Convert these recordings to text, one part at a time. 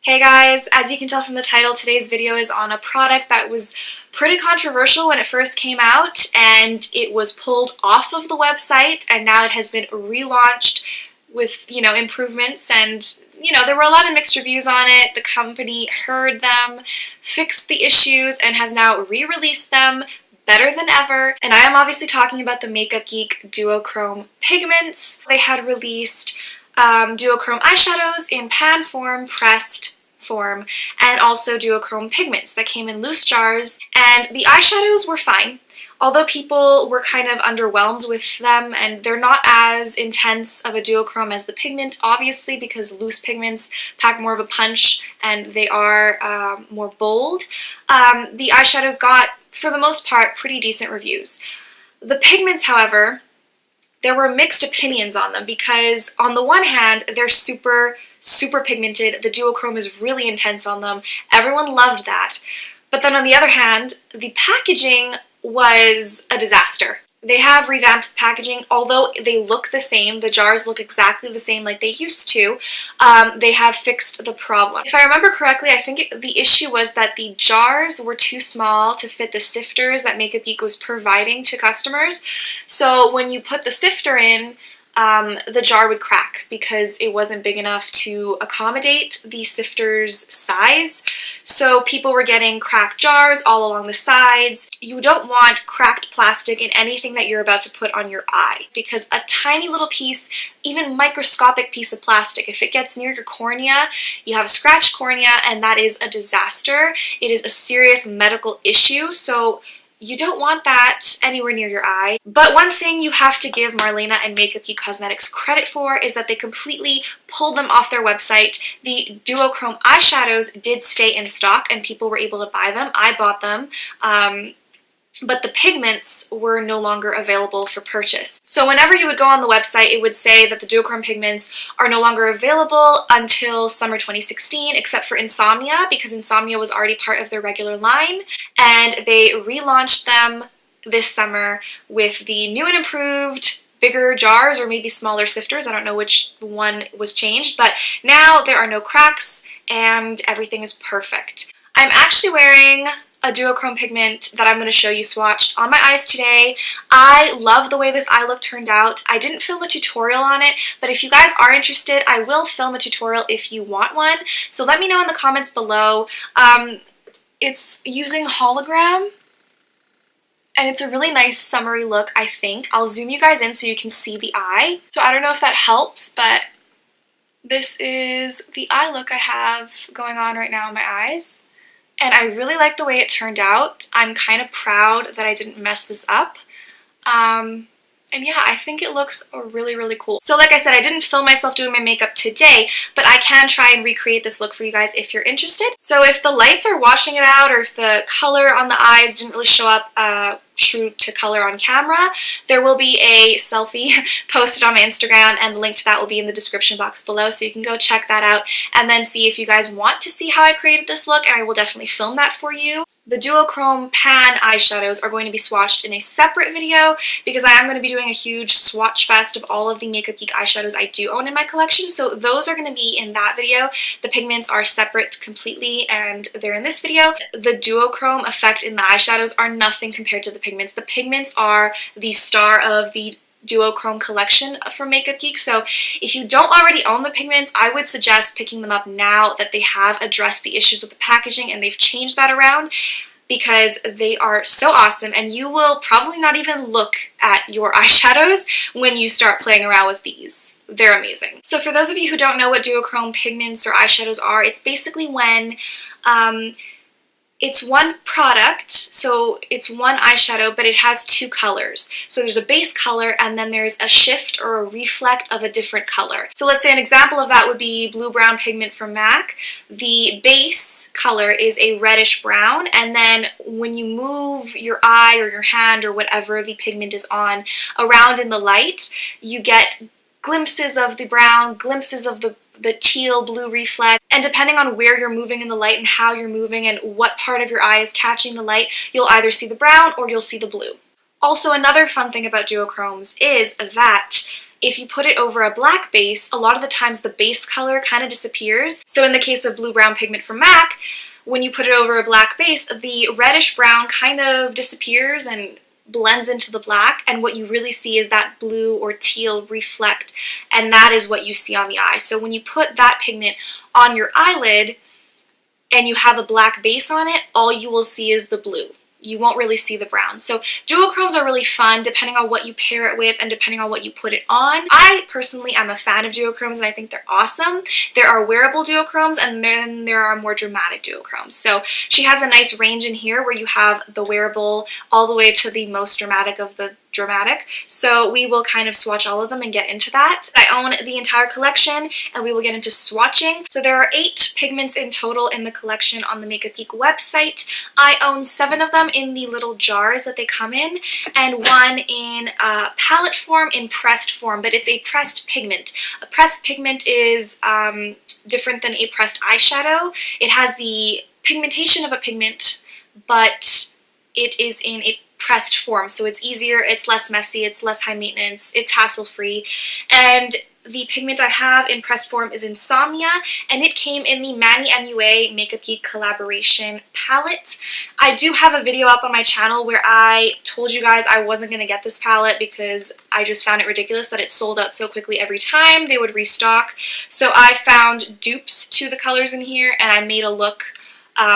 Hey guys, as you can tell from the title, today's video is on a product that was pretty controversial when it first came out, and it was pulled off of the website, and now it has been relaunched with, improvements, and, there were a lot of mixed reviews on it. The company heard them, fixed the issues, and has now re-released them better than ever. And I am obviously talking about the Makeup Geek Duochrome Pigments. They had released duochrome eyeshadows in pan form, pressed form, and also duochrome pigments that came in loose jars, and the eyeshadows were fine, although people were kind of underwhelmed with them, and they're not as intense of a duochrome as the pigment, obviously, because loose pigments pack more of a punch and they are more bold. The eyeshadows got, for the most part, pretty decent reviews. The pigments, however, there were mixed opinions on them because on the one hand, they're super pigmented. The duochrome is really intense on them. Everyone loved that. But then on the other hand, the packaging was a disaster. They have revamped the packaging, although they look the same. The jars look exactly the same like they used to. They have fixed the problem. If I remember correctly, I think the issue was that the jars were too small to fit the sifters that Makeup Geek was providing to customers. So when you put the sifter in, the jar would crack because it wasn't big enough to accommodate the sifter's size. So people were getting cracked jars all along the sides. You don't want cracked plastic in anything that you're about to put on your eye because a tiny little piece, even microscopic piece of plastic, if it gets near your cornea, you have a scratched cornea, and that is a disaster. It is a serious medical issue, so you don't want that anywhere near your eye. But one thing you have to give Marlena and Makeup Geek Cosmetics credit for is that they completely pulled them off their website. The duochrome eyeshadows did stay in stock and people were able to buy them. I bought them. But the pigments were no longer available for purchase. So whenever you would go on the website, it would say that the duochrome pigments are no longer available until summer 2016, except for Insomnia, because Insomnia was already part of their regular line, and they relaunched them this summer with the new and improved bigger jars, or maybe smaller sifters. I don't know which one was changed, but now there are no cracks and everything is perfect. I'm actually wearing a duochrome pigment that I'm going to show you swatched on my eyes today. I love the way this eye look turned out. I didn't film a tutorial on it, but if you guys are interested, I will film a tutorial if you want one. So let me know in the comments below. It's using Hologram, and it's a really nice summery look, I think. I'll zoom you guys in so you can see the eye. So I don't know if that helps, but this is the eye look I have going on right now in my eyes. And I really like the way it turned out. I'm kind of proud that I didn't mess this up. And yeah, I think it looks really cool. So like I said, I didn't film myself doing my makeup today, but I can try and recreate this look for you guys if you're interested. So if the lights are washing it out, or if the color on the eyes didn't really show up true to color on camera, there will be a selfie posted on my Instagram, and the link to that will be in the description box below, so you can go check that out and then see if you guys want to see how I created this look, and I will definitely film that for you. The duochrome pan eyeshadows are going to be swatched in a separate video because I am going to be doing a huge swatch fest of all of the Makeup Geek eyeshadows I do own in my collection, so those are going to be in that video. The pigments are separate completely and they're in this video. The duochrome effect in the eyeshadows are nothing compared to the pigments. The pigments are the star of the duochrome collection from Makeup Geek, so if you don't already own the pigments, I would suggest picking them up now that they have addressed the issues with the packaging and they've changed that around, because they are so awesome, and you will probably not even look at your eyeshadows when you start playing around with these. They're amazing. So for those of you who don't know what duochrome pigments or eyeshadows are, it's basically when it's one product, so it's one eyeshadow, but it has two colors. So there's a base color and then there's a shift or a reflect of a different color. So let's say an example of that would be Blue Brown pigment from MAC. The base color is a reddish brown, and then when you move your eye or your hand or whatever the pigment is on around in the light, you get glimpses of the brown, glimpses of the teal blue reflect, and depending on where you're moving in the light and how you're moving and what part of your eye is catching the light, you'll either see the brown or you'll see the blue. Also, another fun thing about duochromes is that if you put it over a black base, a lot of the times the base color kind of disappears. So in the case of Blue Brown Pigment from MAC, when you put it over a black base, the reddish brown kind of disappears and blends into the black, and what you really see is that blue or teal reflect, and that is what you see on the eye. So when you put that pigment on your eyelid and you have a black base on it, all you will see is the blue. You won't really see the brown. So duochromes are really fun depending on what you pair it with and depending on what you put it on. I personally am a fan of duochromes and I think they're awesome. There are wearable duochromes and then there are more dramatic duochromes. So she has a nice range in here where you have the wearable all the way to the most dramatic of the dramatic. So we will kind of swatch all of them and get into that. I own the entire collection and we will get into swatching. So there are 8 pigments in total in the collection on the Makeup Geek website. I own 7 of them in the little jars that they come in and 1 in palette form in pressed form, but it's a pressed pigment. A pressed pigment is different than a pressed eyeshadow. It has the pigmentation of a pigment, but it is in a pressed form, so it's easier, it's less messy, it's less high maintenance, it's hassle-free. And the pigment I have in pressed form is Insomnia, and it came in the Manny MUA Makeup Geek collaboration palette. I do have a video up on my channel where I told you guys I wasn't going to get this palette because I just found it ridiculous that it sold out so quickly every time they would restock. So I found dupes to the colors in here and I made a look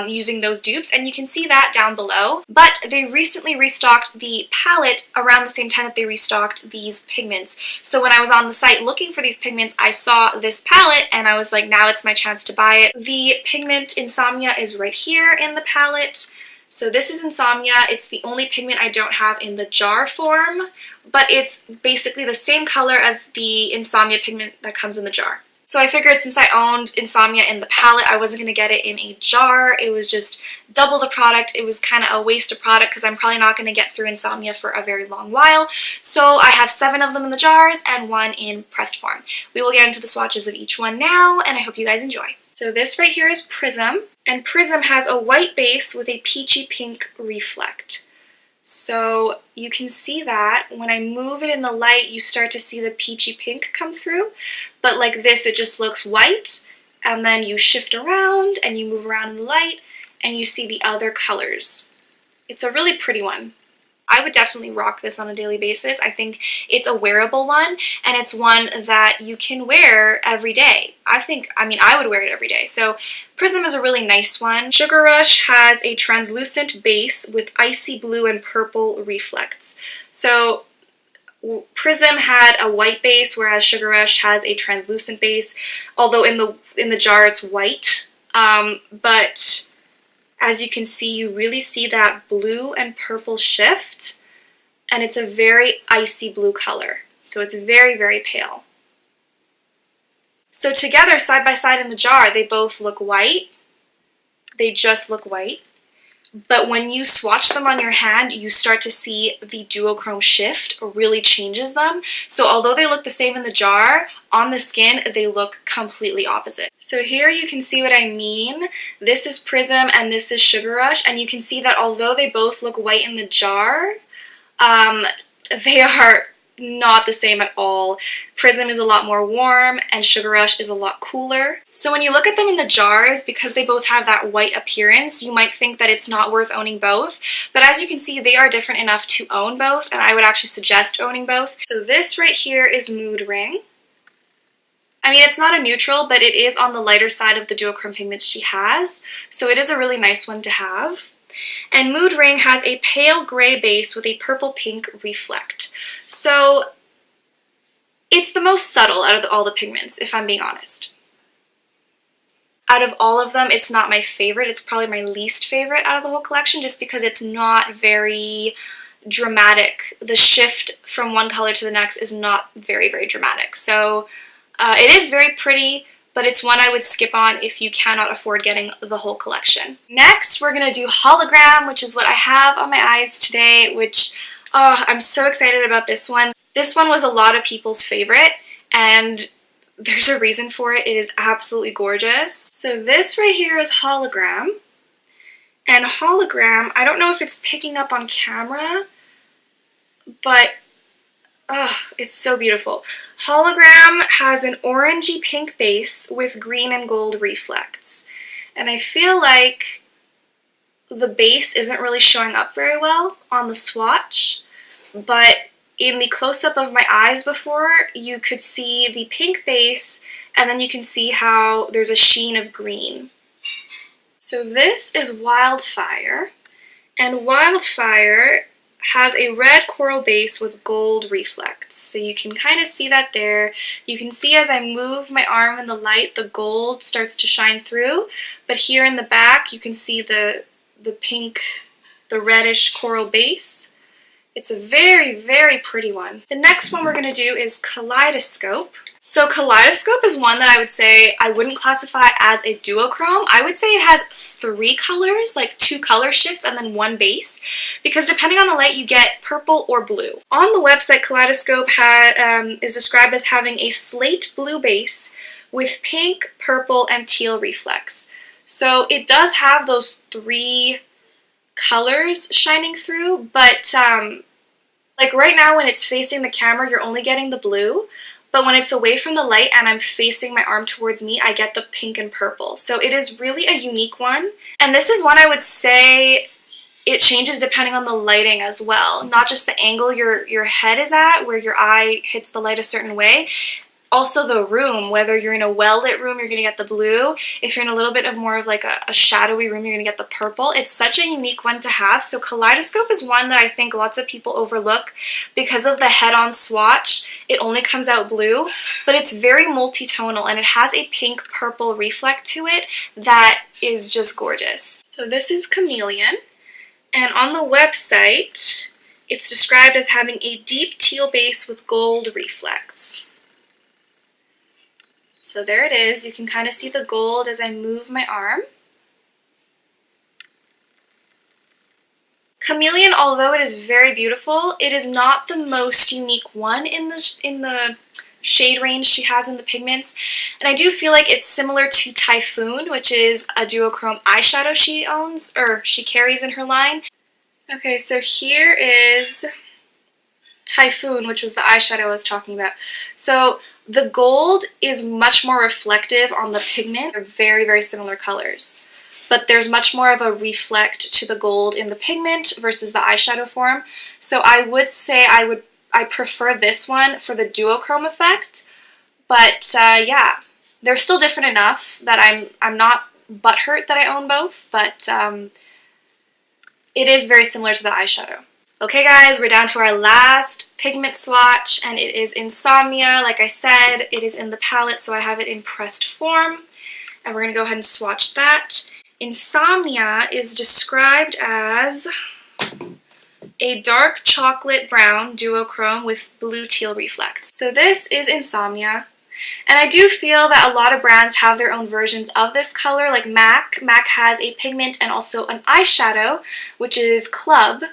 using those dupes, and you can see that down below. But they recently restocked the palette around the same time that they restocked these pigments. So when I was on the site looking for these pigments, I saw this palette and I was like, now it's my chance to buy it. The pigment Insomnia is right here in the palette. So this is Insomnia. It's the only pigment I don't have in the jar form, but it's basically the same color as the Insomnia pigment that comes in the jar. So I figured since I owned Insomnia in the palette, I wasn't going to get it in a jar. It was just double the product. It was kind of a waste of product because I'm probably not going to get through Insomnia for a very long while. So I have 7 of them in the jars and 1 in pressed form. We will get into the swatches of each one now, and I hope you guys enjoy. So this right here is Prism, and Prism has a white base with a peachy pink reflect. So you can see that when I move it in the light, you start to see the peachy pink come through. But like this, it just looks white, and then you shift around and you move around in the light and you see the other colors. It's a really pretty one. I would definitely rock this on a daily basis. I think it's a wearable one, and it's one that you can wear every day. I would wear it every day. So Prism is a really nice one. Sugar Rush has a translucent base with icy blue and purple reflects. So Prism had a white base, whereas Sugar Rush has a translucent base, although in the jar it's white. But as you can see, you really see that blue and purple shift, and it's a very icy blue color. So it's very, very pale. So together, side by side in the jar, they both look white. They just look white. But when you swatch them on your hand, you start to see the duochrome shift really changes them. So although they look the same in the jar, on the skin, they look completely opposite. So here you can see what I mean. This is Prism and this is Sugar Rush, and you can see that although they both look white in the jar, they are not the same at all. Prism is a lot more warm and Sugar Rush is a lot cooler. So when you look at them in the jars, because they both have that white appearance, you might think that it's not worth owning both. But as you can see, they are different enough to own both, and I would actually suggest owning both. So this right here is Mood Ring. I mean, it's not a neutral, but it is on the lighter side of the duochrome pigments she has. So it is a really nice one to have. And Mood Ring has a pale gray base with a purple pink reflect. So it's the most subtle out of all the pigments, if I'm being honest. Out of all of them, it's not my favorite. It's probably my least favorite out of the whole collection, just because it's not very dramatic. The shift from one color to the next is not very, very dramatic. So it is very pretty, but it's one I would skip on if you cannot afford getting the whole collection. Next, we're going to do Hologram, which is what I have on my eyes today, which, I'm so excited about this one. This one was a lot of people's favorite, and there's a reason for it. It is absolutely gorgeous. So this right here is Hologram, and Hologram, I don't know if it's picking up on camera, but Oh, it's so beautiful. Hologram has an orangey pink base with green and gold reflects. And I feel like the base isn't really showing up very well on the swatch, but in the close-up of my eyes before, you could see the pink base, and then you can see how there's a sheen of green. So this is Wildfire, and Wildfire has a red coral base with gold reflects. So you can kind of see that there. You can see as I move my arm in the light, the gold starts to shine through, but here in the back you can see the pink, the reddish coral base. It's a very, very pretty one. The next one we're going to do is Kaleidoscope. So Kaleidoscope is one that I would say I wouldn't classify as a duochrome. I would say it has 3 colors, like 2 color shifts and then 1 base, because depending on the light you get purple or blue. On the website, Kaleidoscope is described as having a slate blue base with pink, purple, and teal reflex. So it does have those 3 colors shining through, but like right now when it's facing the camera you're only getting the blue, but when it's away from the light and I'm facing my arm towards me, I get the pink and purple. So it is really a unique one, and this is one I would say it changes depending on the lighting as well, not just the angle your head is at, where your eye hits the light a certain way. Also the room, whether you're in a well-lit room, you're going to get the blue. If you're in a little bit of more of like a shadowy room, you're going to get the purple. It's such a unique one to have. So Kaleidoscope is one that I think lots of people overlook because of the head-on swatch. It only comes out blue, but it's very multi-tonal and it has a pink-purple reflect to it that is just gorgeous. So this is Chameleon, and on the website, it's described as having a deep teal base with gold reflects. So there it is. You can kind of see the gold as I move my arm. Chameleon, although it is very beautiful, it is not the most unique one in the shade range she has in the pigments. And I do feel like it's similar to Typhoon, which is a duochrome eyeshadow she owns, or she carries in her line. Okay, so here is Typhoon, which was the eyeshadow I was talking about. So the gold is much more reflective on the pigment. They're very, very similar colors, but there's much more of a reflect to the gold in the pigment versus the eyeshadow form. So I would say I prefer this one for the duochrome effect, but yeah, they're still different enough that I'm not butthurt that I own both, but it is very similar to the eyeshadow. Okay guys, we're down to our last pigment swatch, and it is Insomnia. Like I said, it is in the palette, so I have it in pressed form, and we're going to go ahead and swatch that. Insomnia is described as a dark chocolate brown duochrome with blue teal reflex. So this is Insomnia, and I do feel that a lot of brands have their own versions of this color, like MAC. MAC has a pigment and also an eyeshadow, which is Club.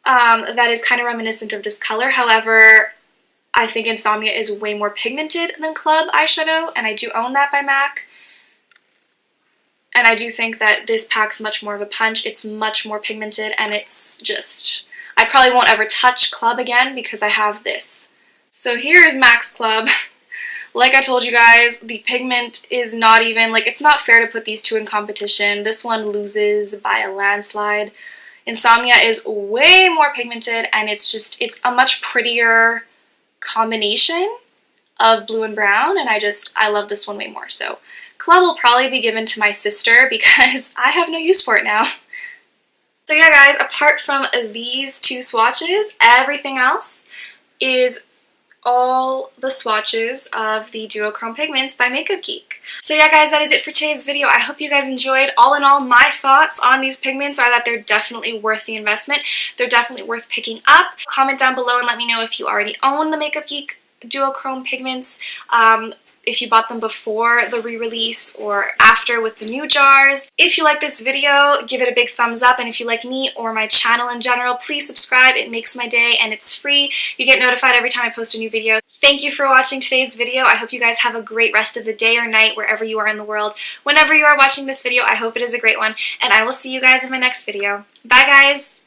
That is kind of reminiscent of this color. However, I think Insomnia is way more pigmented than Club eyeshadow, and I do own that by MAC. And I do think that this packs much more of a punch. It's much more pigmented, and it's just... I probably won't ever touch Club again because I have this. So here is MAC's Club. Like I told you guys, the pigment is not even... like, it's not fair to put these two in competition. This one loses by a landslide. Insomnia is way more pigmented, and it's a much prettier combination of blue and brown, and I love this one way more. So Club will probably be given to my sister because I have no use for it now. So yeah guys, apart from these 2 swatches, everything else is all the swatches of the Duochrome Pigments by Makeup Geek. So yeah guys, that is it for today's video. I hope you guys enjoyed. All in all, my thoughts on these pigments are that they're definitely worth the investment. They're definitely worth picking up. Comment down below and let me know if you already own the Makeup Geek Duochrome Pigments. If you bought them before the re-release or after with the new jars. If you like this video, give it a big thumbs up, and if you like me or my channel in general, please subscribe. It makes my day and it's free. You get notified every time I post a new video. Thank you for watching today's video. I hope you guys have a great rest of the day or night wherever you are in the world. Whenever you are watching this video, I hope it is a great one, and I will see you guys in my next video. Bye guys!